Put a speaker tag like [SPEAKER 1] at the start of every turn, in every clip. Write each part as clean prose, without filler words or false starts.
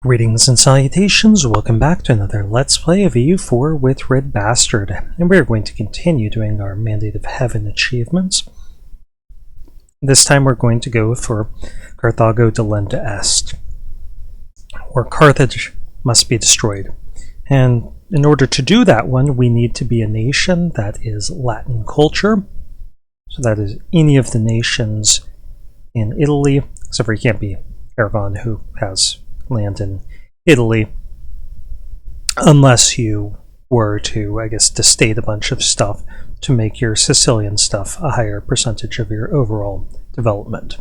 [SPEAKER 1] Greetings and salutations, welcome back to another Let's Play of EU4 with RedBstrd, and we're going to continue doing our Mandate of Heaven achievements. This time we're going to go for Carthago Delenda Est, where Carthage must be destroyed. And in order to do that one, we need to be a nation that is Latin culture. So that is any of the nations in Italy, except for you can't be Aragon, who has land in Italy, unless you were to, I guess, destate a bunch of stuff to make your Sicilian stuff a higher percentage of your overall development.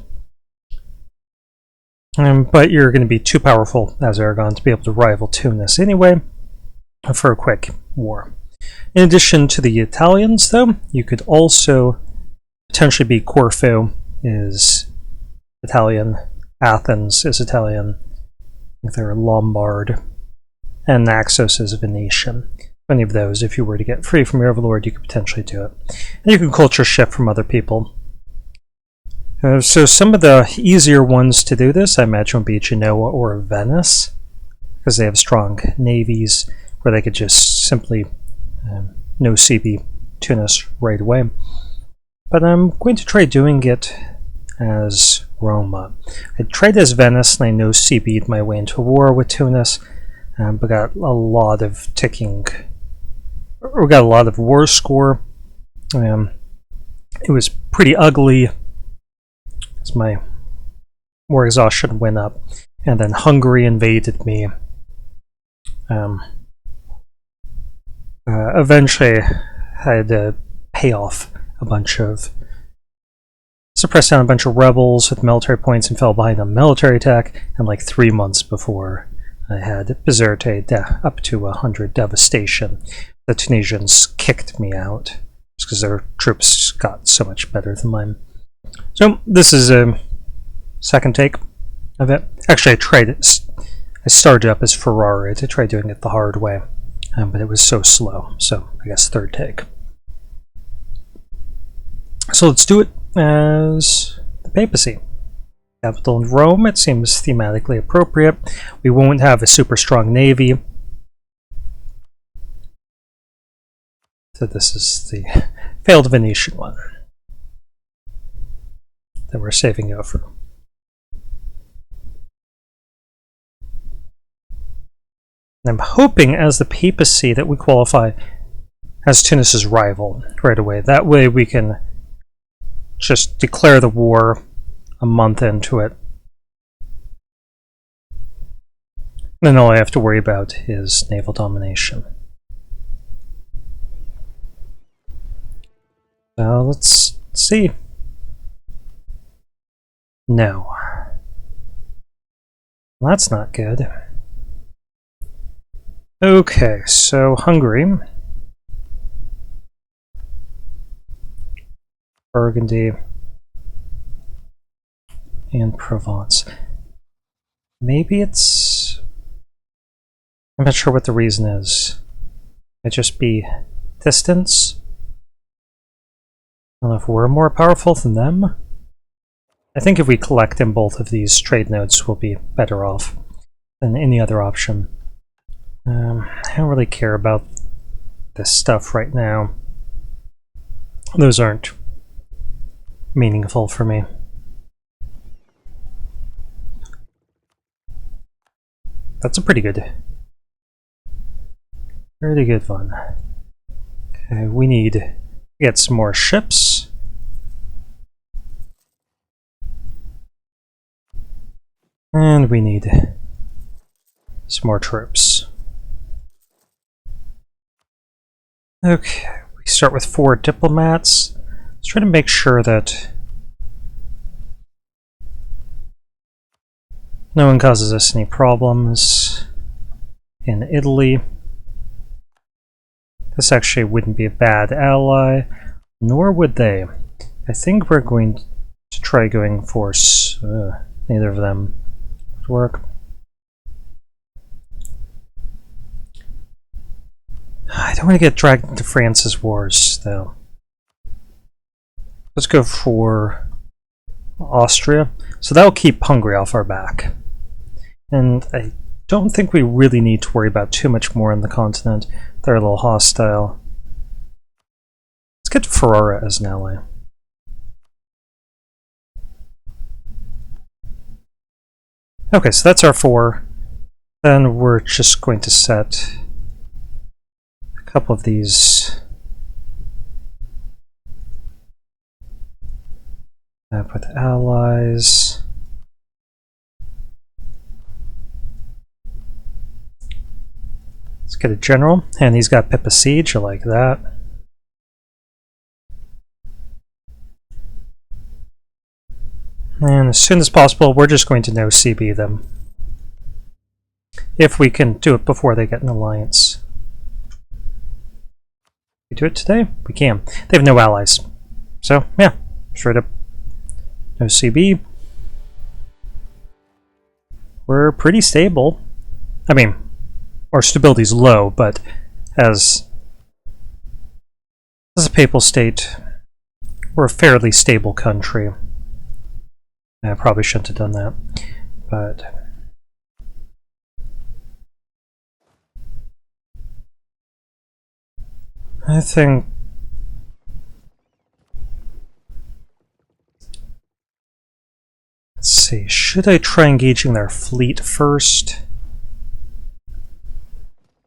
[SPEAKER 1] But you're going to be too powerful as Aragon to be able to rival Tunis anyway for a quick war. In addition to the Italians, though, you could also potentially be Corfu is Italian, Athens is Italian, they're Lombard, and Naxos is Venetian. Any of those, if you were to get free from your overlord, you could potentially do it. And you can culture shift from other people. So some of the easier ones to do this, I imagine, would be Genoa or Venice, because they have strong navies where they could just simply no CB Tunis right away. But I'm going to try doing it as Roma. I tried as Venice and I no CB'd my way into war with Tunis, but got a lot of war score. It was pretty ugly as my war exhaustion went up, and then Hungary invaded me. Eventually I had to pay off a bunch of suppressed down a bunch of rebels with military points and fell behind a military attack, and like 3 months before I had RedBstrd up to 100 Devastation, the Tunisians kicked me out just because their troops got so much better than mine. So this is a second take of it. Actually, I started up as Ferrari to try doing it the hard way, but it was so slow, so I guess third take. So let's do it as the Papacy. Capital in Rome, it seems thematically appropriate. We won't have a super strong navy. So this is the failed Venetian one that we're saving over. And I'm hoping as the Papacy that we qualify as Tunis's rival right away. That way we can just declare the war a month into it. Then all I have to worry about is naval domination. So let's see. No. Well, that's not good. Okay, so Hungary, Burgundy, and Provence. Maybe it's... I'm not sure what the reason is. Might just be distance? I don't know if we're more powerful than them. I think if we collect in both of these trade nodes, we'll be better off than any other option. I don't really care about this stuff right now. Those aren't meaningful for me. That's a pretty good one. Okay, we need to get some more ships. And we need some more troops. Okay, we start with 4 diplomats. Let's try to make sure that no one causes us any problems in Italy. This actually wouldn't be a bad ally, nor would they. I think we're going to try going for neither of them would work. I don't want to get dragged into France's wars, though. Let's go for Austria. So that'll keep Hungary off our back. And I don't think we really need to worry about too much more on the continent. They're a little hostile. Let's get Ferrara as an ally. Okay, so that's our 4. Then we're just going to set a couple of these up with allies. Let's get a general, and he's got Papacy, I like that. And as soon as possible, we're just going to no CB them. If we can do it before they get an alliance. We do it today? We can. They have no allies. So, yeah, straight up no CB. We're pretty stable. I mean, our stability's low, but as a Papal State, we're a fairly stable country. I probably shouldn't have done that, but I think let's see, should I try engaging their fleet first?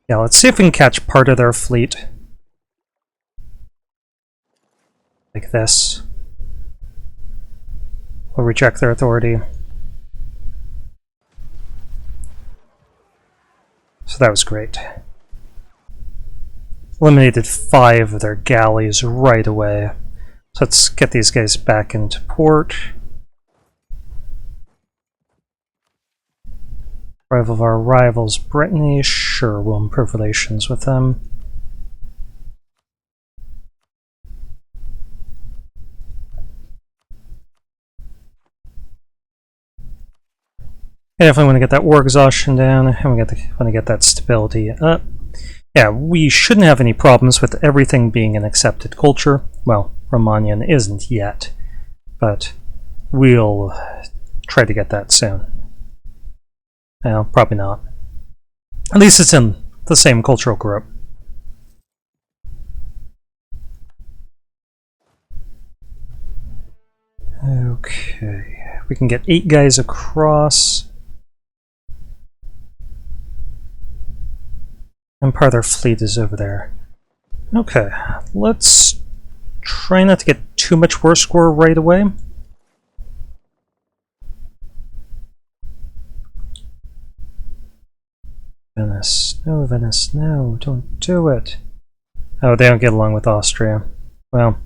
[SPEAKER 1] Yeah, let's see if we can catch part of their fleet. Like this. We'll reject their authority. So that was great. Eliminated 5 of their galleys right away. So let's get these guys back into port. Rival of our rivals, Brittany. Sure, we'll improve relations with them. I definitely want to get that war exhaustion down, and we want to get that stability up. Yeah, we shouldn't have any problems with everything being an accepted culture. Well, Romanian isn't yet, but we'll try to get that soon. No, probably not. At least it's in the same cultural group. Okay, we can get 8 guys across. And part of their fleet is over there. Okay, let's try not to get too much war score right away. Venice, no, don't do it. Oh, they don't get along with Austria. Well.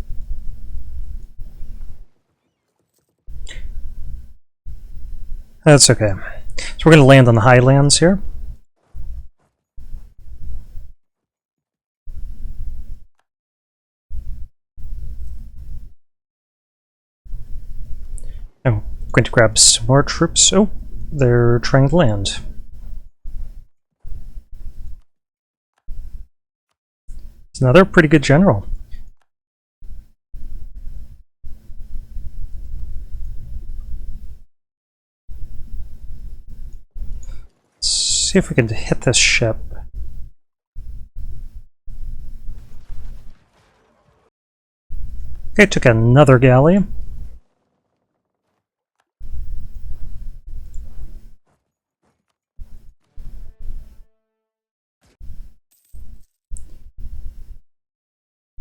[SPEAKER 1] That's okay. So we're going to land on the highlands here. I'm going to grab some more troops. Oh, they're trying to land. It's another pretty good general. Let's see if we can hit this ship. Okay, took another galley.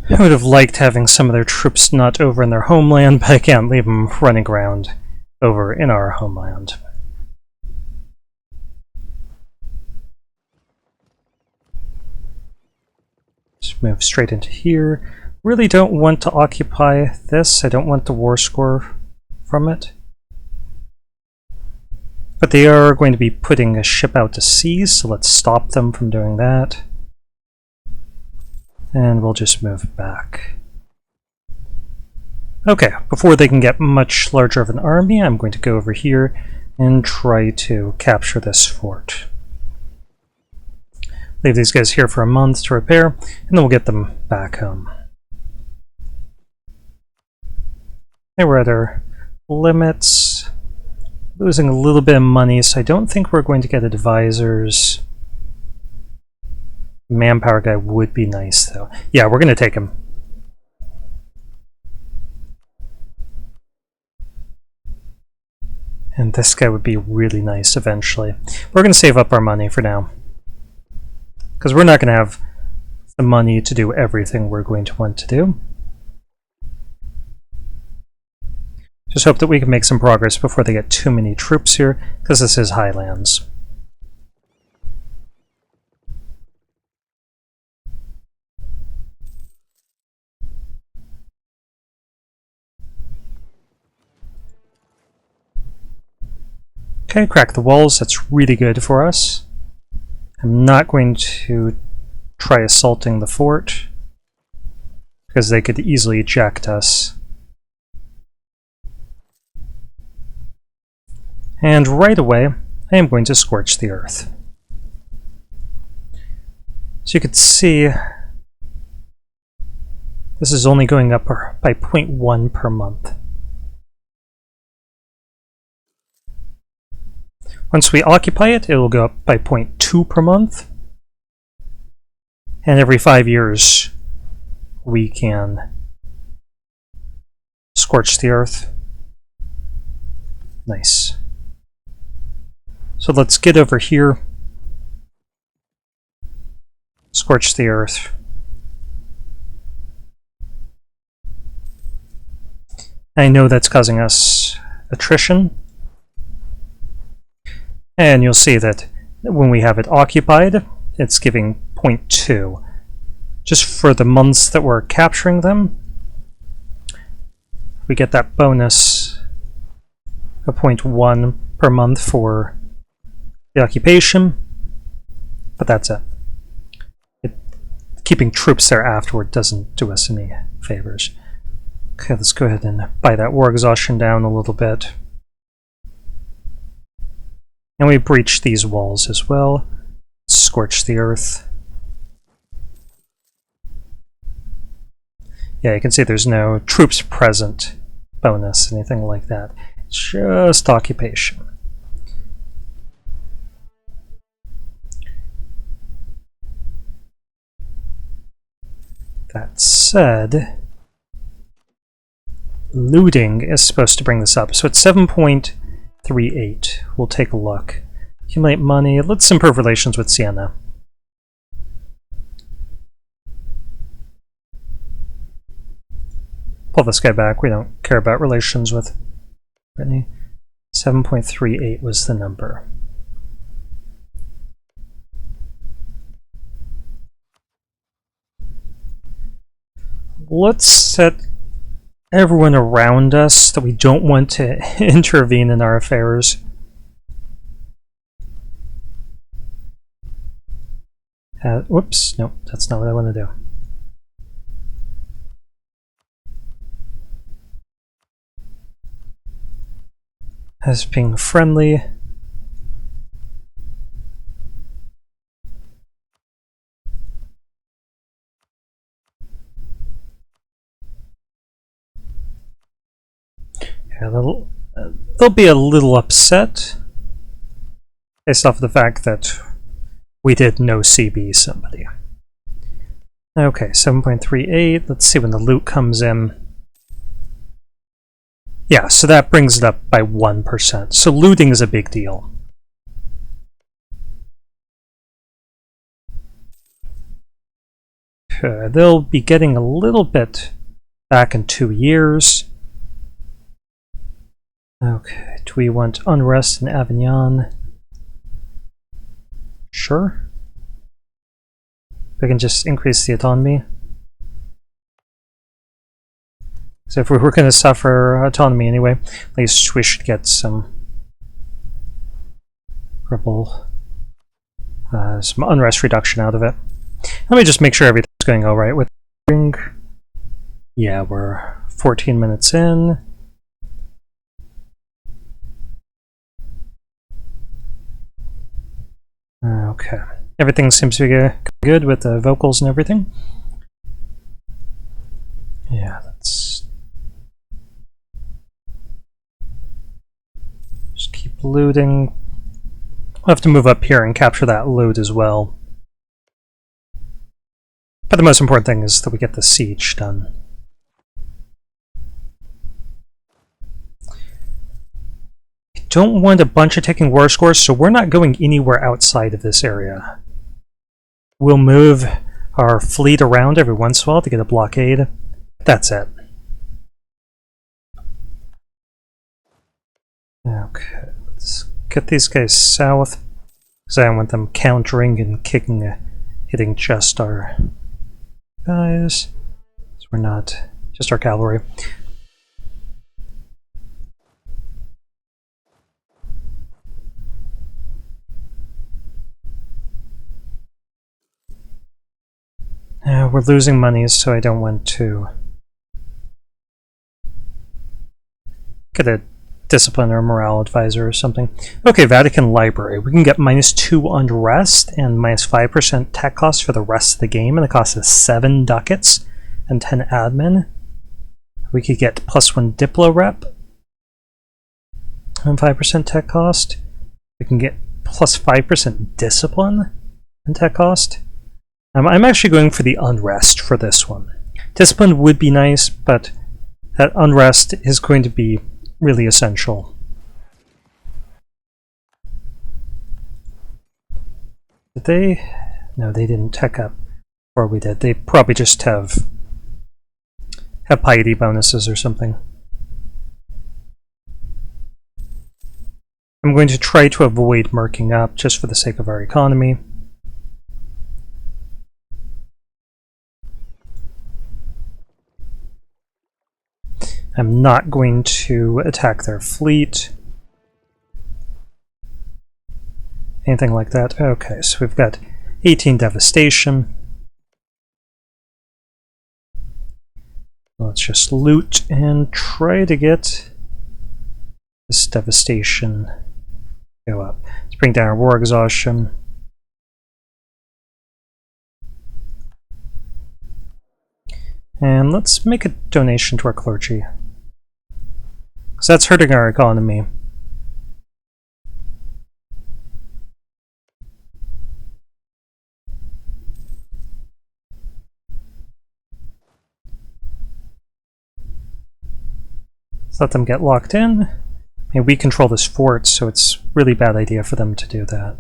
[SPEAKER 1] I would have liked having some of their troops not over in their homeland, but I can't leave them running around over in our homeland. Just move straight into here. Really don't want to occupy this. I don't want the war score from it. But they are going to be putting a ship out to sea, so let's stop them from doing that. And we'll just move back. Okay, before they can get much larger of an army, I'm going to go over here and try to capture this fort. Leave these guys here for a month to repair, and then we'll get them back home. Okay, we're at our limits. losing a little bit of money, so I don't think we're going to get advisors. Manpower guy would be nice, though. Yeah, we're going to take him. And this guy would be really nice eventually. We're going to save up our money for now, because we're not going to have the money to do everything we're going to want to do. Just hope that we can make some progress before they get too many troops here, because this is Highlands. Okay, crack the walls. That's really good for us. I'm not going to try assaulting the fort, because they could easily eject us. And right away, I am going to scorch the earth. So you could see, this is only going up by 0.1 per month. Once we occupy it, it will go up by 0.2 per month. And every 5 years, we can scorch the earth. Nice. So let's get over here. Scorch the earth. I know that's causing us attrition. And you'll see that when we have it occupied, it's giving 0.2. Just for the months that we're capturing them, we get that bonus of 0.1 per month for the occupation, but that's it. Keeping troops there afterward doesn't do us any favors. Okay, let's go ahead and buy that war exhaustion down a little bit. And we breach these walls as well. Scorch the earth. Yeah, you can see there's no troops present bonus, anything like that. It's just occupation. That said, looting is supposed to bring this up. So it's 7.38. We'll take a look. Accumulate money. Let's improve relations with Siena. Pull this guy back. We don't care about relations with Brittany. 7.38 was the number. Let's set everyone around us that we don't want to intervene in our affairs. Whoops, nope, that's not what I want to do. As being friendly. Yeah, they'll be a little upset based off of the fact that we did no CB somebody. Okay, 7.38. Let's see when the loot comes in. Yeah, so that brings it up by 1%. So looting is a big deal. They'll be getting a little bit back in 2 years. Okay, do we want unrest in Avignon? Sure. We can just increase the autonomy. So if we were going to suffer autonomy anyway, at least we should get some rebel, some unrest reduction out of it. Let me just make sure everything's going all right with. Yeah, we're 14 minutes in. Okay, everything seems to be good with the vocals and everything. Yeah, let's just keep keep looting. We'll have to move up here and capture that loot as well. But the most important thing is that we get the siege done. I don't want a bunch of taking war scores, so we're not going anywhere outside of this area. We'll move our fleet around every once in a while to get a blockade. That's it. Okay, let's get these guys south, because I don't want them countering and kicking, hitting just our guys. So we're not just our cavalry. We're losing money, so I don't want to get a discipline or morale advisor or something. Okay, Vatican Library. We can get -2 unrest and -5% tech cost for the rest of the game, and the cost is 7 ducats and 10 admin. We could get +1 Diplo rep and 5% tech cost. We can get +5% discipline and tech cost. I'm actually going for the unrest for this one. Discipline would be nice, but that unrest is going to be really essential. Did they? No, they didn't tech up before we did. They probably just have piety bonuses or something. I'm going to try to avoid merking up just for the sake of our economy. I'm not going to attack their fleet. Anything like that. Okay, so we've got 18 Devastation. Let's just loot and try to get this Devastation go up. Let's bring down our war exhaustion. And let's make a donation to our clergy, because that's hurting our economy. Let's let them get locked in. I mean, we control this fort, so it's a really bad idea for them to do that.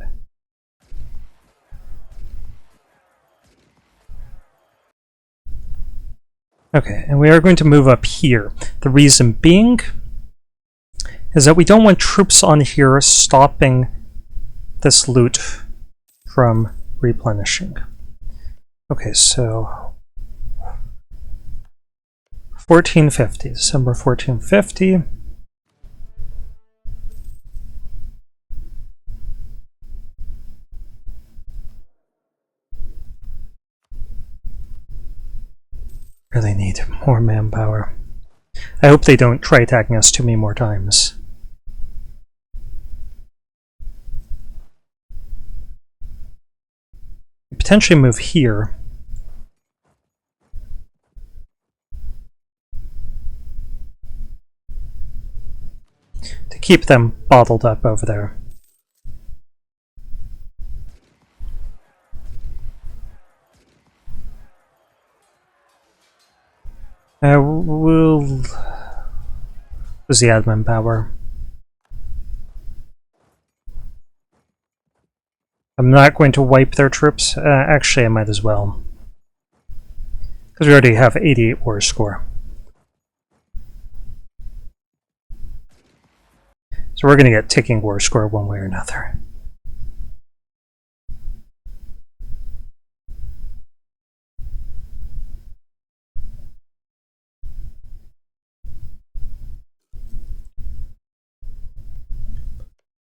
[SPEAKER 1] Okay, and we are going to move up here. The reason being is that we don't want troops on here stopping this loot from replenishing. Okay, so 1450, December 1450. Really need more manpower. I hope they don't try attacking us too many more times. Potentially move here. To keep them bottled up over there. We'll use the admin power. I'm not going to wipe their troops. Actually, I might as well, because we already have 88 war score. So we're going to get ticking war score one way or another.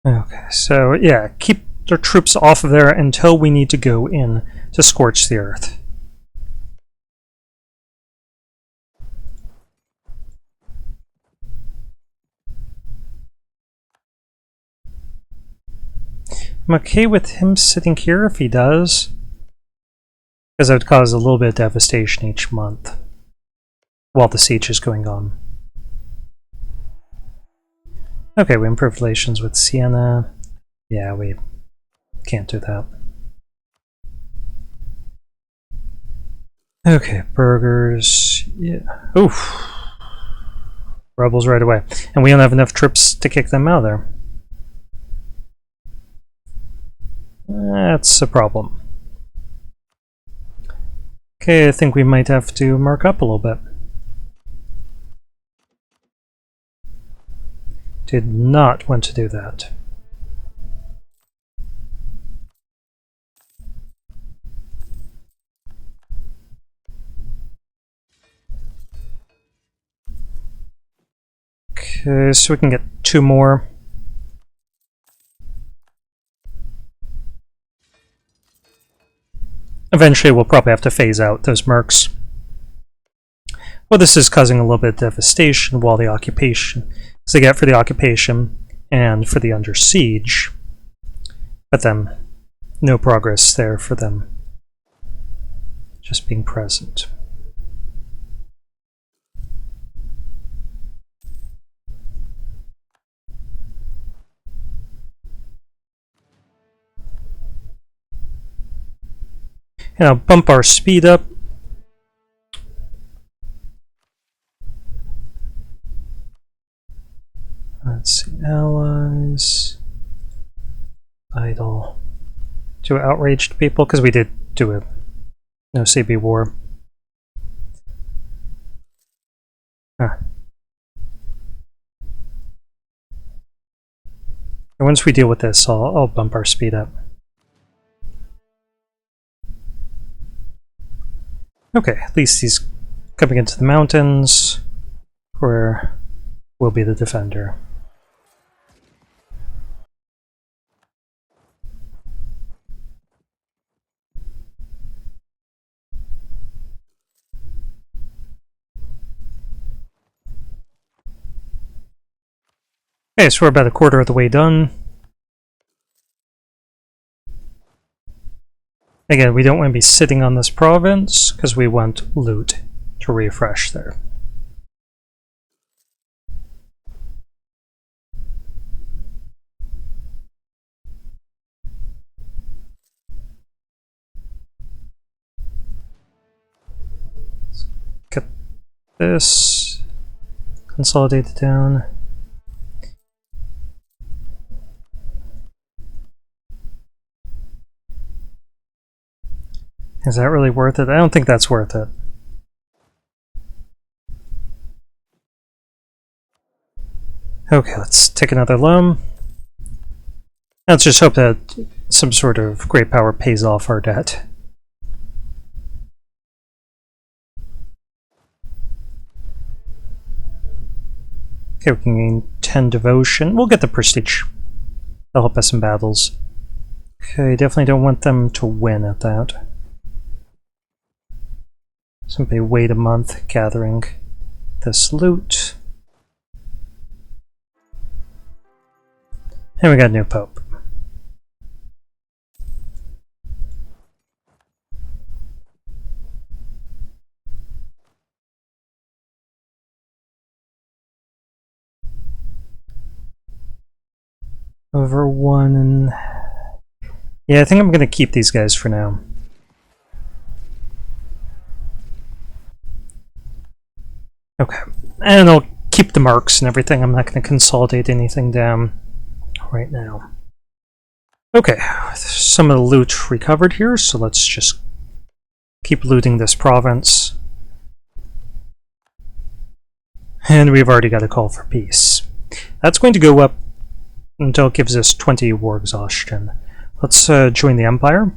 [SPEAKER 1] Okay, so yeah, keep their troops off of there until we need to go in to scorch the earth. I'm okay with him sitting here if he does, because that would cause a little bit of devastation each month while the siege is going on. Okay, we improved relations with Siena. Yeah, we can't do that. Okay, burgers. Yeah. Oof. Rebels right away. And we don't have enough troops to kick them out of there. That's a problem. Okay, I think we might have to mark up a little bit. Did not want to do that. Okay, so we can get 2 more. Eventually we'll probably have to phase out those mercs. Well, this is causing a little bit of devastation while the occupation. So they get for the occupation and for the under siege. But then, no progress there for them. Just being present. And I'll bump our speed up. Let's see, allies. Idle. Do outraged people, because we did do a no CB war. Huh. And once we deal with this, I'll bump our speed up. Okay, at least he's coming into the mountains, where we'll be the defender. Okay, so we're about a quarter of the way done. Again, we don't want to be sitting on this province, because we want loot to refresh there. Let's get this consolidated down. Is that really worth it? I don't think that's worth it. Okay, let's take another loan. Let's just hope that some sort of great power pays off our debt. Okay, we can gain 10 devotion. We'll get the prestige. That'll help us in battles. Okay, definitely don't want them to win at that. Simply wait a month gathering this loot. And we got a new pope. Over 1 and... Yeah, I think I'm going to keep these guys for now. Okay, and I'll keep the marks and everything. I'm not going to consolidate anything down right now. Okay, some of the loot recovered here, so let's just keep looting this province. And we've already got a call for peace. That's going to go up until it gives us 20 war exhaustion. Let's join the Empire.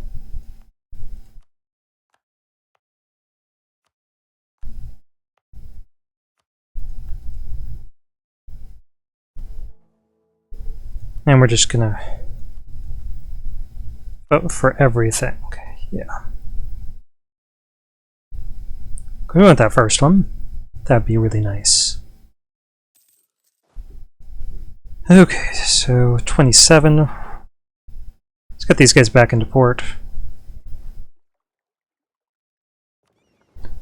[SPEAKER 1] And we're just gonna vote for everything. Yeah. We want that first one. That'd be really nice. Okay, so 27. Let's get these guys back into port.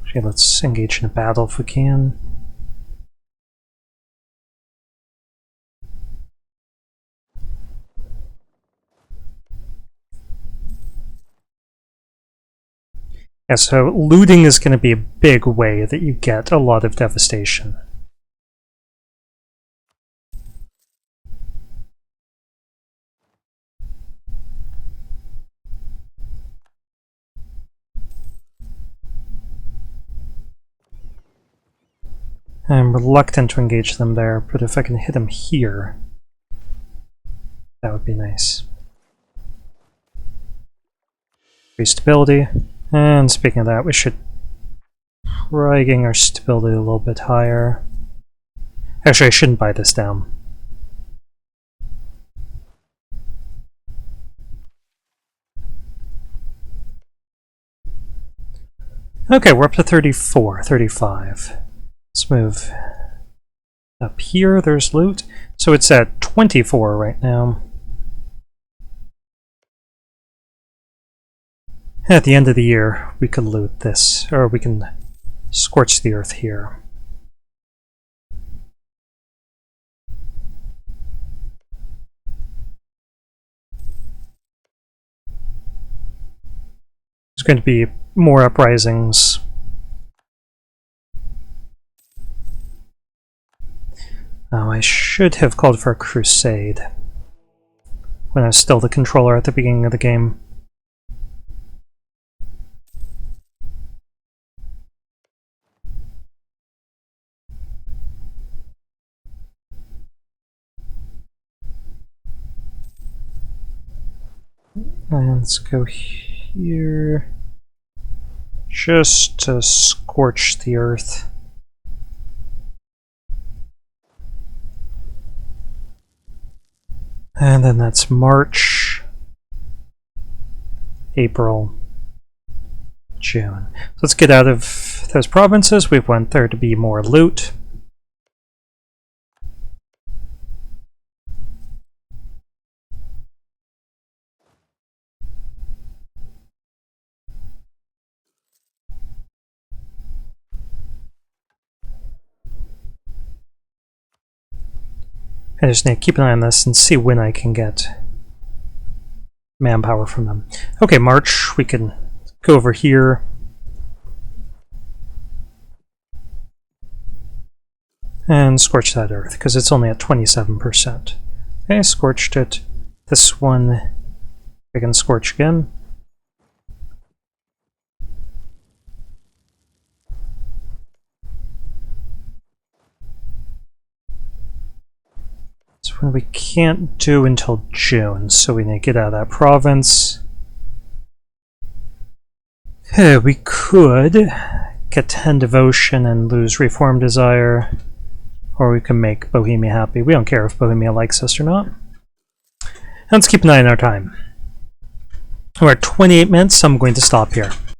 [SPEAKER 1] Okay, let's engage in a battle if we can. Yeah, so looting is going to be a big way that you get a lot of devastation. I'm reluctant to engage them there, but if I can hit them here, that would be nice. Stability. And speaking of that, we should try getting our stability a little bit higher. Actually, I shouldn't buy this down. Okay, we're up to 34, 35. Let's move up here. There's loot. So it's at 24 right now. At the end of the year, we could loot this, or we can scorch the earth here. There's going to be more uprisings. Oh, I should have called for a crusade when I was still the controller at the beginning of the game. And let's go here, just to scorch the earth. And then that's March, April, June. So let's get out of those provinces. We want there to be more loot. I just need to keep an eye on this and see when I can get manpower from them. Okay, March, we can go over here. And scorch that earth, because it's only at 27%. Okay, scorched it. This one, I can scorch again. This one we can't do until June, so we need to get out of that province. We could get 10 devotion and lose reform desire, or we can make Bohemia happy. We don't care if Bohemia likes us or not. Let's keep an eye on our time. We're at 28 minutes, so I'm going to stop here.